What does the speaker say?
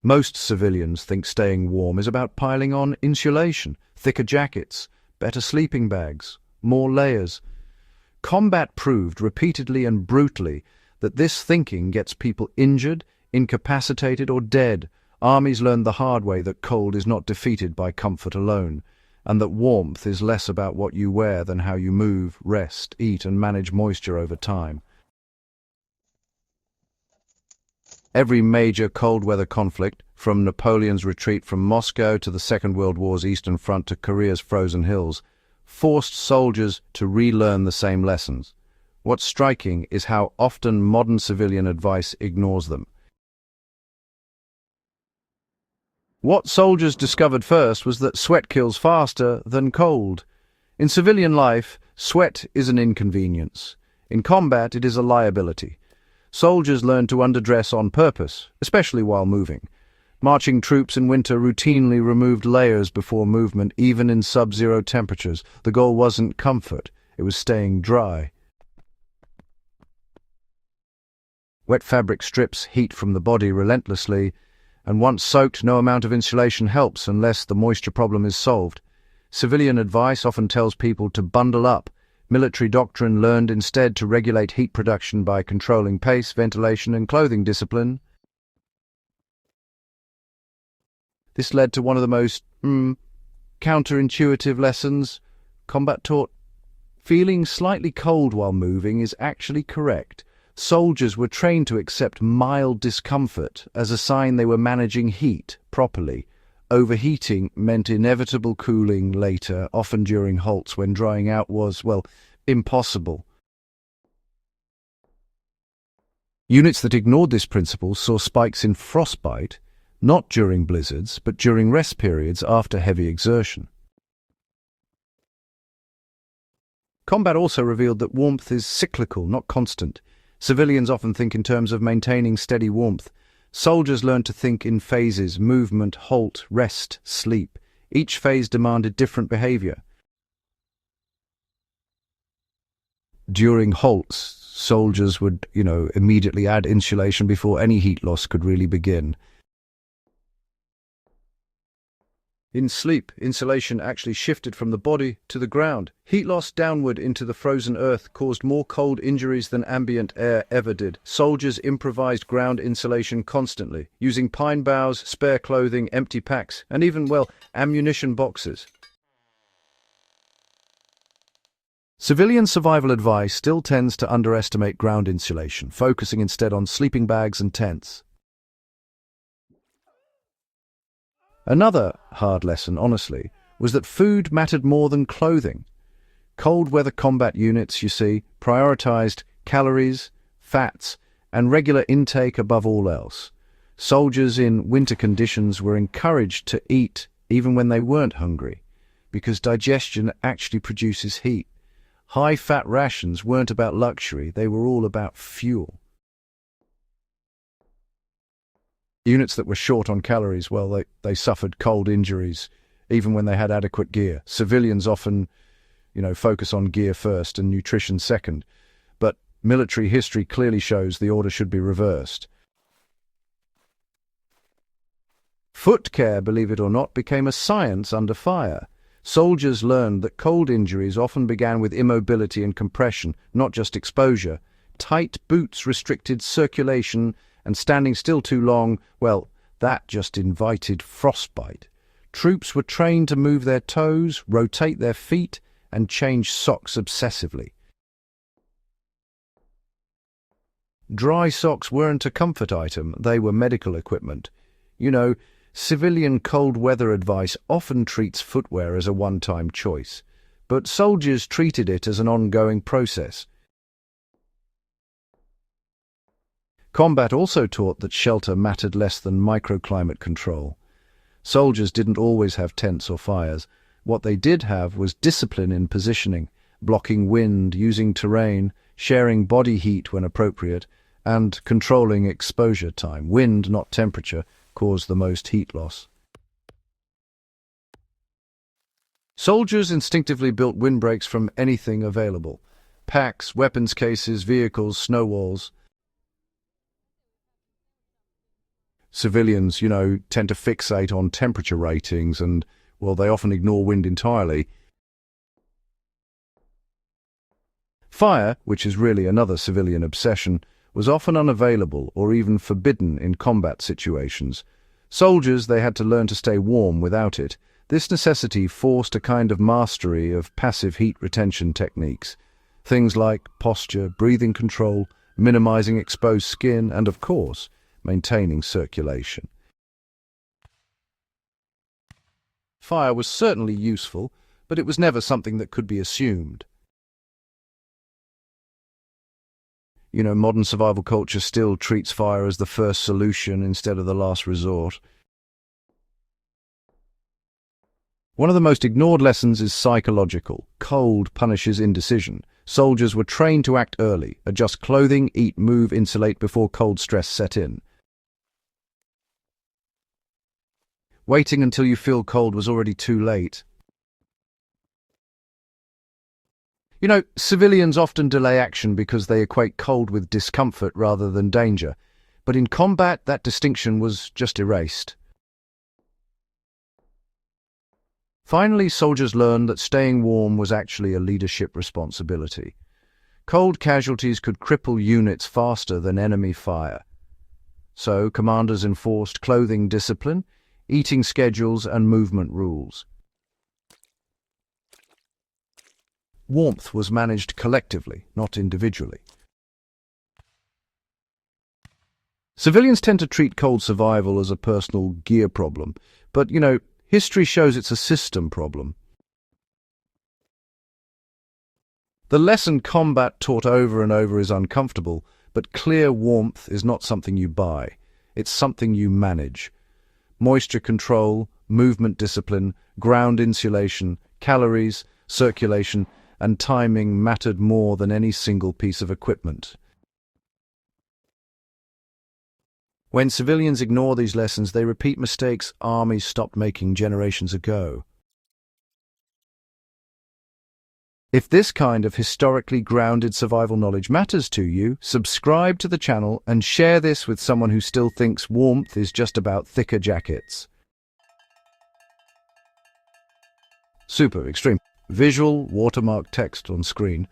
Most civilians think staying warm is about piling on insulation, thicker jackets, better sleeping bags, more layers. Combat proved repeatedly and brutally that this thinking gets people injured, incapacitated, or dead. Armies learned the hard way that cold is not defeated by comfort alone, and that warmth is less about what you wear than how you move, rest, eat, and manage moisture over time. Every major cold weather conflict, from Napoleon's retreat from Moscow to the Second World War's Eastern Front to Korea's frozen hills, forced soldiers to relearn the same lessons. What's striking is how often modern civilian advice ignores them. What soldiers discovered first was that sweat kills faster than cold. In civilian life, sweat is an inconvenience. In combat, it is a liability. Soldiers learned to underdress on purpose, especially while moving. Marching troops in winter routinely removed layers before movement, even in sub-zero temperatures. The goal wasn't comfort, it was staying dry. Wet fabric strips heat from the body relentlessly, and once soaked, no amount of insulation helps unless the moisture problem is solved. Civilian advice often tells people to bundle up. Military doctrine learned instead to regulate heat production by controlling pace, ventilation, and clothing discipline. This led to one of the most counterintuitive lessons combat taught. Feeling slightly cold while moving is actually correct. Soldiers were trained to accept mild discomfort as a sign they were managing heat properly. Overheating meant inevitable cooling later, often during halts when drying out was, well, impossible. Units that ignored this principle saw spikes in frostbite, not during blizzards, but during rest periods after heavy exertion. Combat also revealed that warmth is cyclical, not constant. Civilians often think in terms of maintaining steady warmth. Soldiers learned to think in phases: movement, halt, rest, sleep. Each phase demanded different behavior. During halts, soldiers would, immediately add insulation before any heat loss could really begin. In sleep, insulation actually shifted from the body to the ground. Heat loss downward into the frozen earth caused more cold injuries than ambient air ever did. Soldiers improvised ground insulation constantly, using pine boughs, spare clothing, empty packs, and even, ammunition boxes. Civilian survival advice still tends to underestimate ground insulation, focusing instead on sleeping bags and tents. Another hard lesson, honestly, was that food mattered more than clothing. Cold weather combat units, prioritized calories, fats, and regular intake above all else. Soldiers in winter conditions were encouraged to eat even when they weren't hungry, because digestion actually produces heat. High-fat rations weren't about luxury, they were all about fuel. Units that were short on calories, they suffered cold injuries, even when they had adequate gear. Civilians often, focus on gear first and nutrition second. But military history clearly shows the order should be reversed. Foot care, believe it or not, became a science under fire. Soldiers learned that cold injuries often began with immobility and compression, not just exposure. Tight boots restricted circulation, and standing still too long, that just invited frostbite. Troops were trained to move their toes, rotate their feet, and change socks obsessively. Dry socks weren't a comfort item, they were medical equipment. Civilian cold weather advice often treats footwear as a one-time choice, but soldiers treated it as an ongoing process. Combat also taught that shelter mattered less than microclimate control. Soldiers didn't always have tents or fires. What they did have was discipline in positioning, blocking wind, using terrain, sharing body heat when appropriate, and controlling exposure time. Wind, not temperature, caused the most heat loss. Soldiers instinctively built windbreaks from anything available: packs, weapons cases, vehicles, snow walls. Civilians, tend to fixate on temperature ratings and, well, they often ignore wind entirely. Fire, which is really another civilian obsession, was often unavailable or even forbidden in combat situations. Soldiers, they had to learn to stay warm without it. This necessity forced a kind of mastery of passive heat retention techniques. Things like posture, breathing control, minimizing exposed skin, and of course, maintaining circulation. Fire was certainly useful, but it was never something that could be assumed. Modern survival culture still treats fire as the first solution instead of the last resort. One of the most ignored lessons is psychological. Cold punishes indecision. Soldiers were trained to act early, adjust clothing, eat, move, insulate before cold stress set in. Waiting until you feel cold was already too late. Civilians often delay action because they equate cold with discomfort rather than danger. But in combat, that distinction was just erased. Finally, soldiers learned that staying warm was actually a leadership responsibility. Cold casualties could cripple units faster than enemy fire. So, commanders enforced clothing discipline, eating schedules, and movement rules. Warmth was managed collectively, not individually. Civilians tend to treat cold survival as a personal gear problem, but, history shows it's a system problem. The lesson combat taught over and over is uncomfortable, but clear warmth is not something you buy. It's something you manage. Moisture control, movement discipline, ground insulation, calories, circulation, and timing mattered more than any single piece of equipment. When civilians ignore these lessons, they repeat mistakes armies stopped making generations ago. If this kind of historically grounded survival knowledge matters to you, subscribe to the channel and share this with someone who still thinks warmth is just about thicker jackets. Super extreme. Visual watermark text on screen.